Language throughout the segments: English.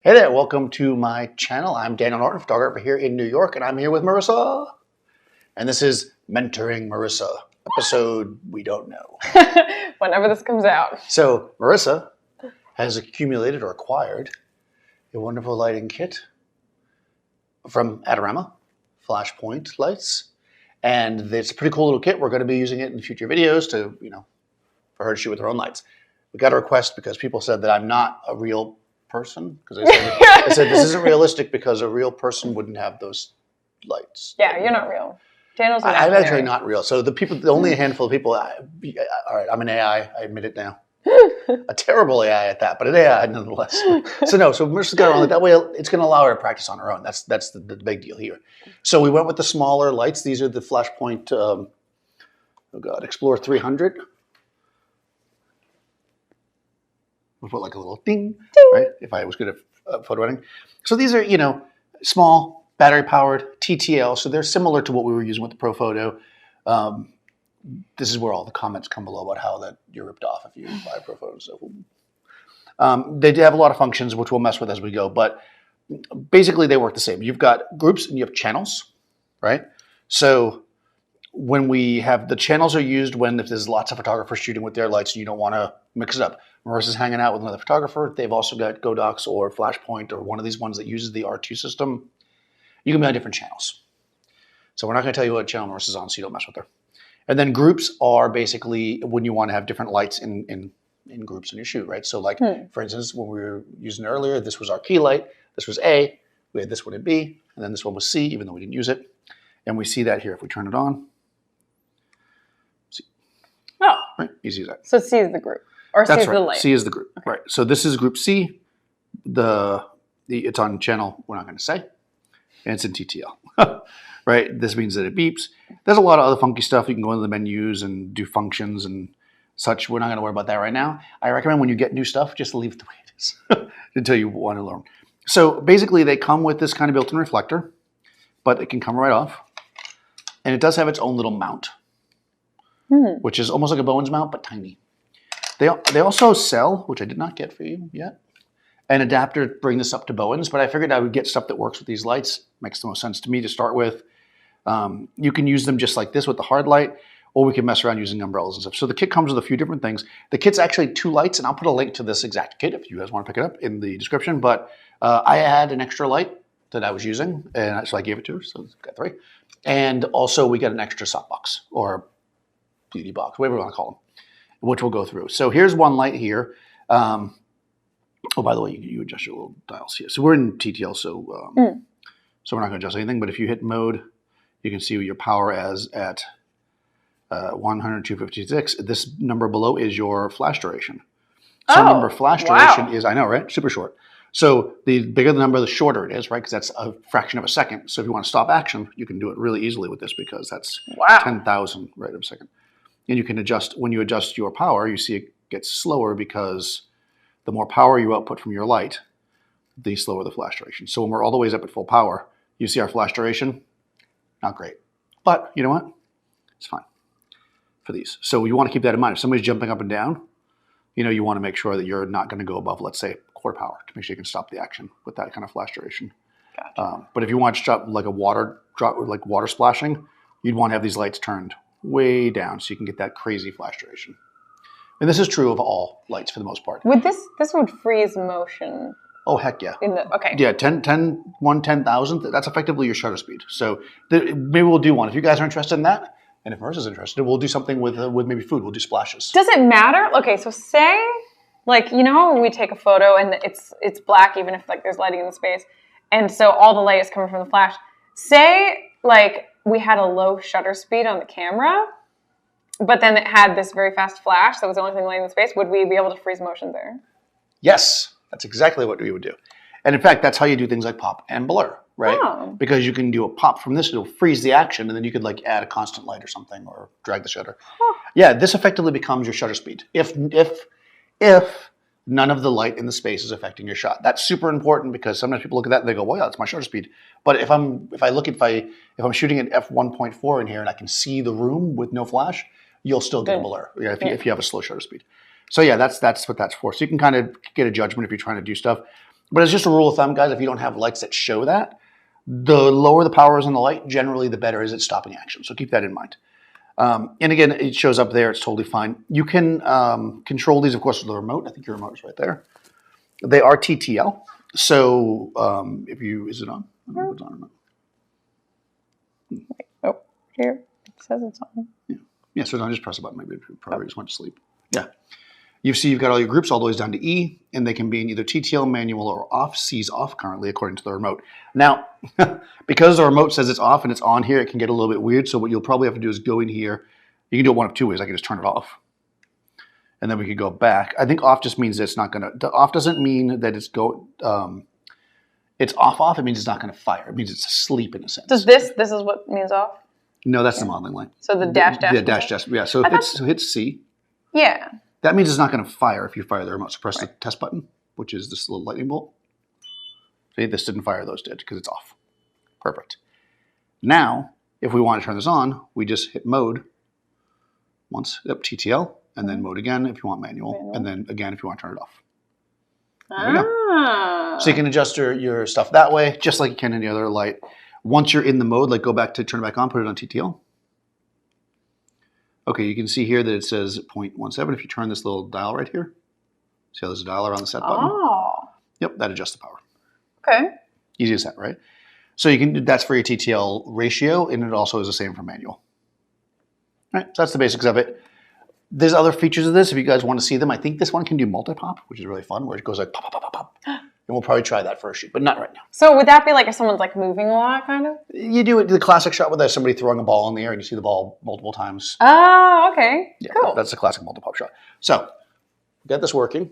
Hey there, welcome to my channel. I'm Daniel Norton, photographer here in New York, and I'm here with Marisa. And this is Mentoring Marisa, episode we don't know. Whenever this comes out. So Marisa has accumulated or acquired a wonderful lighting kit from Adorama, Flashpoint lights. And it's a pretty cool little kit. We're going to be using it in future videos to, for her to shoot with her own lights. We got a request because people said that I'm not a real person, because they said this isn't realistic because a real person wouldn't have those lights. Yeah, you're not real. Daniel's I'm actually not real. So only a handful of people. All right, I'm an AI. I admit it now. A terrible AI at that, but an AI nonetheless. So Marissa's got her own. That way, it's going to allow her to practice on her own. That's the big deal here. So we went with the smaller lights. These are the Flashpoint XPLOR300. We'll put like a little ding, right? If I was good at photo editing. So these are, small, battery-powered, TTL. So they're similar to what we were using with the Pro Photo. This is where all the comments come below about how that you're ripped off if you buy a Pro Photo. So they do have a lot of functions, which we'll mess with as we go. But basically, they work the same. You've got groups and you have channels, right? So when we have the channels are used if there's lots of photographers shooting with their lights and you don't want to mix it up. Marissa's hanging out with another photographer. They've also got Godox or Flashpoint or one of these ones that uses the R2 system. You can be on different channels. So we're not going to tell you what channel Marissa's on so you don't mess with her. And then groups are basically when you want to have different lights in groups in your shoot, right? So like, for instance, when we were using earlier, this was our key light. This was A. We had this one in B. And then this one was C, even though we didn't use it. And we see that here if we turn it on. Oh. Right, easy as that. So C is the group. Or C is the light. C is the group. Okay. Right. So this is group C. It's on channel we're not going to say. And it's in TTL. Right? This means that it beeps. There's a lot of other funky stuff. You can go into the menus and do functions and such. We're not going to worry about that right now. I recommend when you get new stuff, just leave it the way it is until you want to learn. So basically they come with this kind of built-in reflector, but it can come right off. And it does have its own little mount. Which is almost like a Bowens mount, but tiny. They also sell, which I did not get for you yet, an adapter to bring this up to Bowens, but I figured I would get stuff that works with these lights. Makes the most sense to me to start with. You can use them just like this with the hard light, or we can mess around using umbrellas and stuff. So the kit comes with a few different things. The kit's actually 2 lights, and I'll put a link to this exact kit if you guys want to pick it up in the description. But I had an extra light that I was using, and so I gave it to her, so I've got 3. And also we got an extra softbox, or beauty box, whatever you want to call them, which we'll go through. So here's one light here. Oh, by the way, you adjust your little dials here. So we're in TTL, so so we're not going to adjust anything. But if you hit mode, you can see your power as at 100, 256. This number below is your flash duration. So remember, flash duration is, I know, right? Super short. So the bigger the number, the shorter it is, right? Because that's a fraction of a second. So if you want to stop action, you can do it really easily with this because that's 10,000 right of a second. And you can adjust, when you adjust your power, you see it gets slower because the more power you output from your light, the slower the flash duration. So when we're all the way up at full power, you see our flash duration, not great. But you know what? It's fine for these. So you want to keep that in mind. If somebody's jumping up and down, you want to make sure that you're not going to go above, let's say, quarter power to make sure you can stop the action with that kind of flash duration. Gotcha. But if you want to stop like a water drop, like water splashing, you'd want to have these lights turned way down so you can get that crazy flash duration. And this is true of all lights for the most part. Would this would freeze motion? Oh, heck yeah. Okay. Yeah, 1/10,000, that's effectively your shutter speed. So maybe we'll do one. If you guys are interested in that, and if Marissa's interested, we'll do something with maybe food. We'll do splashes. Does it matter? Okay, so say, like, when we take a photo and it's black, even if like there's lighting in the space, and so all the light is coming from the flash. Say, like, we had a low shutter speed on the camera, but then it had this very fast flash that was the only thing lighting in the space. Would we be able to freeze motion there? Yes, that's exactly what we would do. And in fact, that's how you do things like pop and blur, right? Oh. Because you can do a pop from this, it'll freeze the action, and then you could like add a constant light or something, or drag the shutter. Huh. Yeah, this effectively becomes your shutter speed. If none of the light in the space is affecting your shot. That's super important because sometimes people look at that and they go, well, yeah, that's my shutter speed. But if I'm shooting at f1.4 in here and I can see the room with no flash, you'll still get a blur if you have a slow shutter speed. So yeah, that's what that's for. So you can kind of get a judgment if you're trying to do stuff. But it's just a rule of thumb, guys, if you don't have lights that show that, the lower the power is on the light, generally the better is at stopping action. So keep that in mind. And again, it shows up there. It's totally fine. You can control these, of course, with the remote. I think your remote is right there. They are TTL. So if you, is it on? I don't know if it's on or not. Oh, here. It says it's on. Yeah, so don't just press a button. Maybe you probably just went to sleep. Yeah. You see you've got all your groups all the way down to E, and they can be in either TTL, manual, or off. C's off currently, according to the remote. Now, because the remote says it's off and it's on here, it can get a little bit weird. So what you'll probably have to do is go in here. You can do it one of two ways. I can just turn it off. And then we could go back. I think off just means that it's not going to... Off doesn't mean that it's it's off. It means it's not going to fire. It means it's asleep in a sense. Does this is what means off? No, that's the modeling line. So the dash. Yeah, dash. Yeah, so hit C. Yeah. That means it's not going to fire if you fire the remote. So press the test button, which is this little lightning bolt. See, this didn't fire, those did, because it's off. Perfect. Now, if we want to turn this on, we just hit mode once, TTL, and then mode again if you want manual, and then again if you want to turn it off. There you go. So you can adjust your stuff that way, just like you can any other light. Once you're in the mode, like go back to turn it back on, put it on TTL. Okay, you can see here that it says 0.17. If you turn this little dial right here, see how there's a dial around the set button? Oh. Yep, that adjusts the power. Okay. Easy as that, right? So you can, that's for your TTL ratio, and it also is the same for manual. All right, so that's the basics of it. There's other features of this if you guys want to see them. I think this one can do multi-pop, which is really fun, where it goes like pop, pop, pop, pop, pop. And we'll probably try that for a shoot, but not right now. So would that be like if someone's like moving a lot, kind of? You do it, the classic shot where there's somebody throwing a ball in the air and you see the ball multiple times. Oh, okay. Yeah, cool. That's the classic multi-pop shot. So, get this working.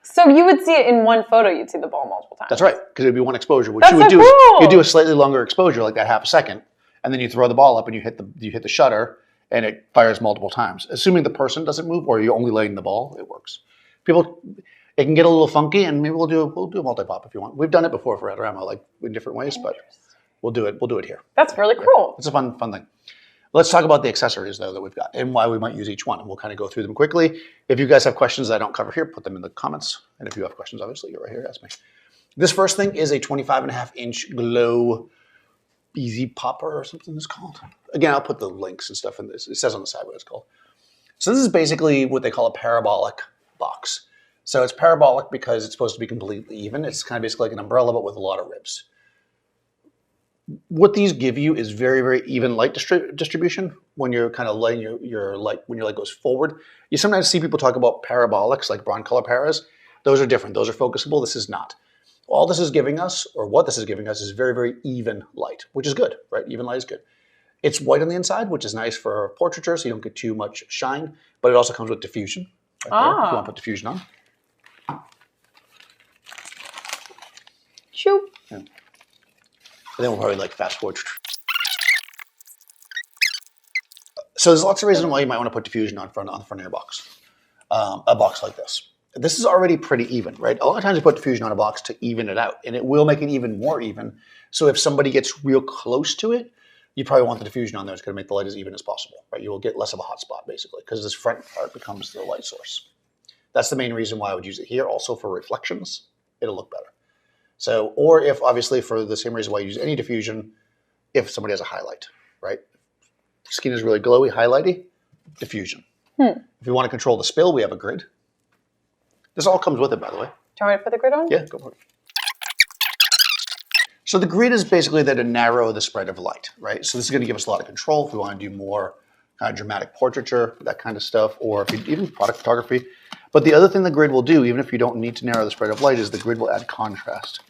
So you would see it in one photo, you'd see the ball multiple times. That's right, because it would be one exposure. What That's you would so do is cool. you do a slightly longer exposure, like that half a second, and then you throw the ball up and you hit the shutter, and it fires multiple times. Assuming the person doesn't move or you're only laying the ball, it works. It can get a little funky, and maybe we'll do a multi-pop if you want. We've done it before for Adorama, like in different ways, but we'll do it here. That's really cool. It's a fun thing. Let's talk about the accessories, though, that we've got and why we might use each one. And we'll kind of go through them quickly. If you guys have questions that I don't cover here, put them in the comments. And if you have questions, obviously, you're right here, ask me. This first thing is a 25.5-inch glow easy popper or something it's called. Again, I'll put the links and stuff in this. It says on the side what it's called. So this is basically what they call a parabolic box. So it's parabolic because it's supposed to be completely even. It's kind of basically like an umbrella, but with a lot of ribs. What these give you is very, very even light distribution when you're kind of letting your light, when your light goes forward. You sometimes see people talk about parabolics, like Broncolor paras. Those are different. Those are focusable. This is not. All this is giving us, or what this is giving us, is very, very even light, which is good, right? Even light is good. It's white on the inside, which is nice for portraiture, so you don't get too much shine, but it also comes with diffusion. Right there, if you want to put diffusion on. Shoop. Yeah. And then we'll probably like fast forward. So there's lots of reasons why you might want to put diffusion on the front of your box. A box like this. This is already pretty even, right? A lot of times you put diffusion on a box to even it out, and it will make it even more even. So if somebody gets real close to it, you probably want the diffusion on there. It's going to make the light as even as possible, right? You will get less of a hot spot, basically, because this front part becomes the light source. That's the main reason why I would use it here. Also for reflections, it'll look better. So, or if obviously for the same reason why I use any diffusion, if somebody has a highlight, right? Skin is really glowy, highlighty, diffusion. If you want to control the spill, we have a grid. This all comes with it, by the way. Do you want me to put the grid on? Yeah, go for it. So the grid is basically there to narrow the spread of light, right? So this is going to give us a lot of control if we want to do more kind of dramatic portraiture, that kind of stuff, or if you, even product photography. But the other thing the grid will do, even if you don't need to narrow the spread of light, is the grid will add contrast.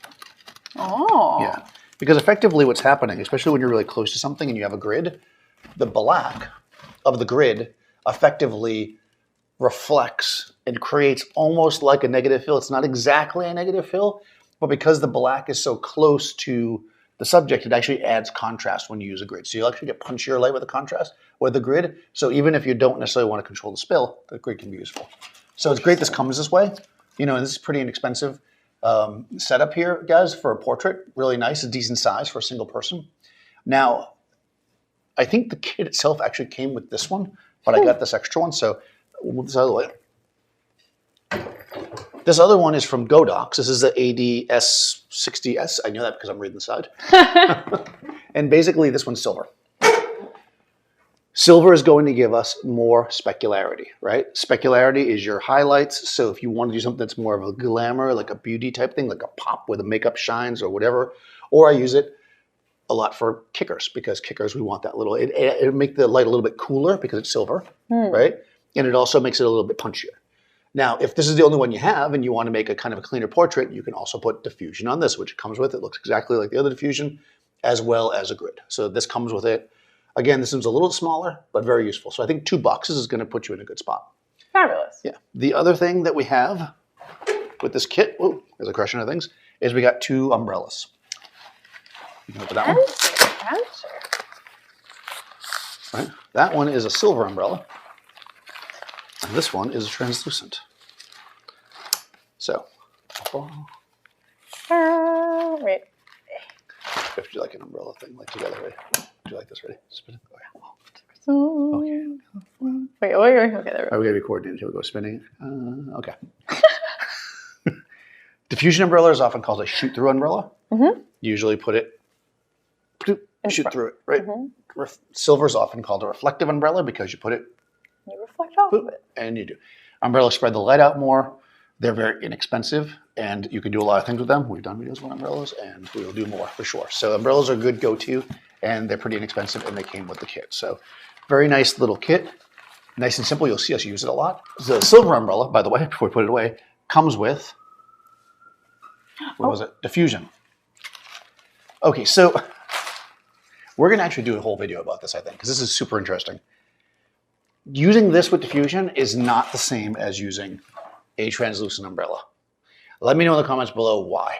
Oh. Yeah, because effectively what's happening, especially when you're really close to something and you have a grid, the black of the grid effectively reflects and creates almost like a negative fill. It's not exactly a negative fill, but because the black is so close to the subject, it actually adds contrast when you use a grid. So you'll actually get punchier light with the contrast with the grid. So even if you don't necessarily want to control the spill, the grid can be useful. So it's great this comes this way. You know, and this is pretty inexpensive setup here, guys, for a portrait. Really nice, a decent size for a single person. Now, I think the kit itself actually came with this one, but I got this extra one. So we'll move this out of the way. This other one is from Godox. This is the ADS60S. I know that because I'm reading the side. And basically, this one's silver. Silver is going to give us more specularity, right? Specularity is your highlights. So if you want to do something that's more of a glamour, like a beauty type thing, like a pop where the makeup shines or whatever, or I use it a lot for kickers because kickers, we want that little, it make the light a little bit cooler because it's silver, right? And it also makes it a little bit punchier. Now, if this is the only one you have and you want to make a kind of a cleaner portrait, you can also put diffusion on this, which comes with it. It looks exactly like the other diffusion, as well as a grid. So this comes with it. Again, this one's a little smaller, but very useful. So I think 2 boxes is going to put you in a good spot. Fabulous. Yeah. The other thing that we have with this kit, oh, there's a crushing of things, is we got 2 umbrellas. You can open that one. Fancy. Right. That one is a silver umbrella. And this one is translucent. So, wait. if you like an umbrella thing, like together, ready? Do you like this? Ready? Spin it. Oh, yeah. Wait. Okay, there we go. Are we going to be coordinated? Here we go, spinning. Okay. Diffusion umbrella is often called a shoot-through umbrella. Usually put it, shoot through it, right? Silver is often called a reflective umbrella because you put it, You reflect off of it. and you do. Umbrellas spread the light out more. They're very inexpensive, and you can do a lot of things with them. We've done videos on umbrellas, and we will do more for sure. So umbrellas are a good go-to, and they're pretty inexpensive, and they came with the kit. So very nice little kit. Nice and simple. You'll see us use it a lot. The silver umbrella, by the way, before we put it away, comes with, what was it? Diffusion. Okay, so we're going to actually do a whole video about this, I think, because this is super interesting. Using this with diffusion is not the same as using a translucent umbrella. Let me know in the comments below why.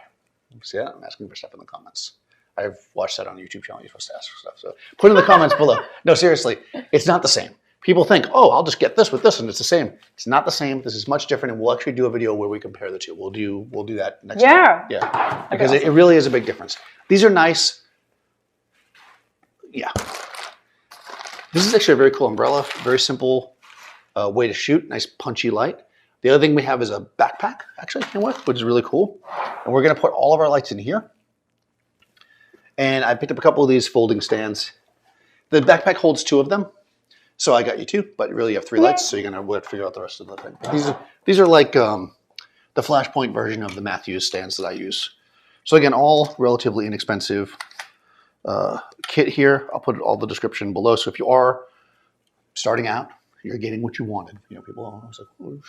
See that? I'm asking for stuff in the comments. I've watched that on a YouTube channel. You're supposed to ask for stuff. So put in the comments below. No, seriously, it's not the same. People think, oh, I'll just get this with this and it's the same. It's not the same. This is much different, and we'll actually do a video where we compare the two. We'll do that next time. Yeah. Because it really is a big difference. These are nice. Yeah. This is actually a very cool umbrella. Very simple way to shoot. Nice punchy light. The other thing we have is a backpack, actually, which is really cool. And we're going to put all of our lights in here. And I picked up a couple of these folding stands. The backpack holds 2 of them. So I got you 2, but really you have 3 lights, so you're going to have to figure out the rest of the thing. But these are like the Flashpoint version of the Matthews stands that I use. So again, all relatively inexpensive kit here. I'll put all the description below. So if you are starting out, you're getting what you wanted. You know, people are always like, oh,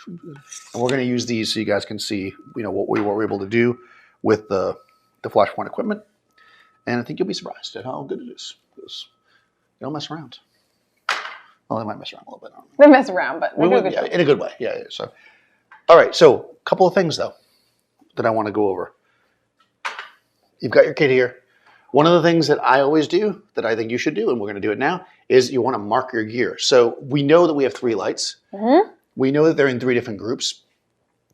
and we're going to use these so you guys can see, you know, what we were able to do with the Flashpoint equipment. And I think you'll be surprised at how good it is. Because they don't mess around. Well, they might mess around a little bit. They mess around, but they do a good job. In a good way. Yeah. So, all right. So, a couple of things though that I want to go over. You've got your kit here. One of the things that I always do, that I think you should do, and we're going to do it now, is you want to mark your gear. So we know that we have 3 lights. We know that they're in 3 different groups,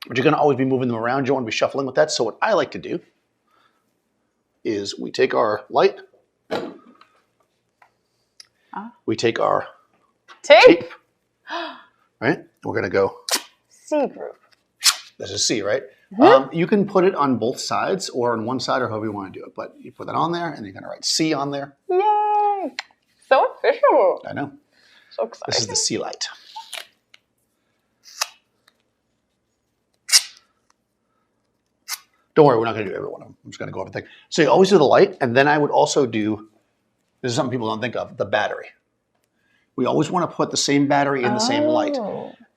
but you're going to always be moving them around. You don't want to be shuffling with that. So what I like to do is we take our light, we take our tape, right? And we're going to go C group. This is C, right? You can put it on both sides or on one side or however you want to do it. But you put that on there and you're going to write C on there. Yay! So official. I know. So exciting. This is the C light. Don't worry, we're not going to do every one of them. I'm just going to go over the thing. So you always do the light, and then I would also do, this is something people don't think of, the battery. We always want to put the same battery in the same light.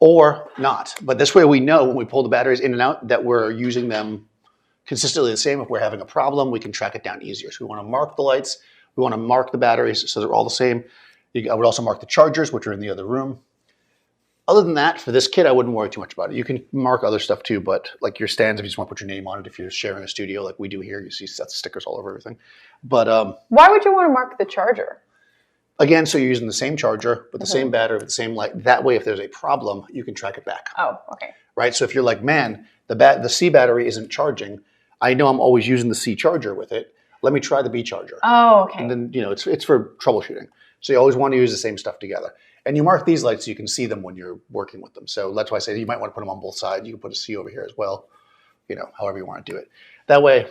Or not. But this way we know when we pull the batteries in and out that we're using them consistently the same. If we're having a problem, we can track it down easier. So we want to mark the lights. We want to mark the batteries so they're all the same. I would also mark the chargers, which are in the other room. Other than that, for this kit, I wouldn't worry too much about it. You can mark other stuff too, but like your stands, if you just want to put your name on it, if you're sharing a studio like we do here, you see stickers all over everything. But why would you want to mark the charger? Again, so you're using the same charger with the same battery, with the same light. That way, if there's a problem, you can track it back. Oh, okay. Right? So if you're like, man, the C battery isn't charging. I know I'm always using the C charger with it. Let me try the B charger. Oh, okay. And then, you know, it's for troubleshooting. So you always want to use the same stuff together. And you mark these lights so you can see them when you're working with them. So that's why I say you might want to put them on both sides. You can put a C over here as well. however you want to do it. That way,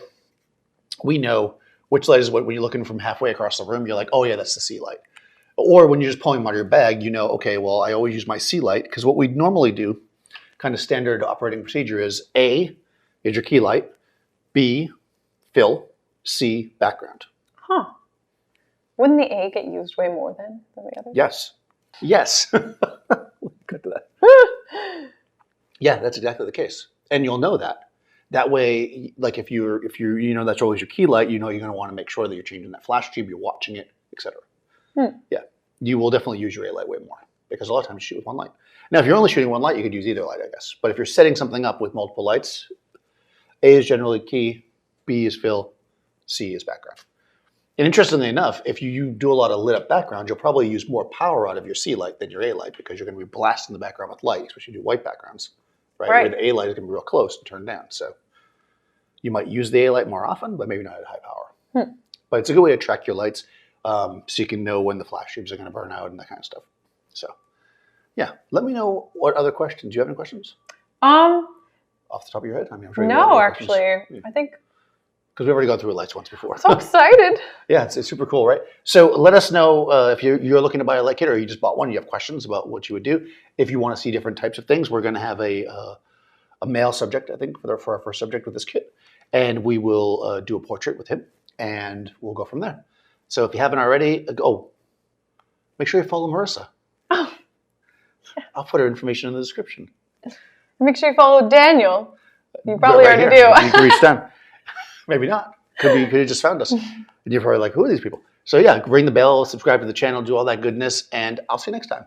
we know which light is what. When you're looking from halfway across the room, you're like, oh yeah, that's the C light. Or when you're just pulling them out of your bag, okay, well, I always use my C light, because what we normally do, kind of standard operating procedure, is A is your key light, B, fill, C, background. Huh. Wouldn't the A get used way more than the other? Yes. Cut to that. Yeah, that's exactly the case. And you'll know that. That way, like if you're that's always your key light, you're going to want to make sure that you're changing that flash tube, you're watching it, etc. Yeah. You will definitely use your A light way more, because a lot of times you shoot with one light. Now, if you're only shooting one light, you could use either light, I guess. But if you're setting something up with multiple lights, A is generally key, B is fill, C is background. And interestingly enough, if you do a lot of lit up backgrounds, you'll probably use more power out of your C light than your A light, because you're going to be blasting the background with light, especially if you do white backgrounds, right? Where the A light is going to be real close and turned down. So you might use the A light more often, but maybe not at high power. But it's a good way to track your lights, so you can know when the flash tubes are going to burn out and that kind of stuff. So yeah, let me know what other questions. Do you have any questions? Off the top of your head? I mean, I'm sure you have no, any actually, questions. I think. Because we've already gone through lights once before. So excited. Yeah, it's super cool, right? So let us know if you're looking to buy a light kit, or you just bought one, you have questions about what you would do. If you want to see different types of things, we're going to have a male subject, I think, for our first subject with this kit. And we will do a portrait with him, and we'll go from there. So if you haven't already, make sure you follow Marisa. Oh. Yeah. I'll put her information in the description. Make sure you follow Daniel. You probably right already here. do. You can reach down. Maybe not. Could have just found us. And you're probably like, who are these people? So yeah, ring the bell, subscribe to the channel, do all that goodness, and I'll see you next time.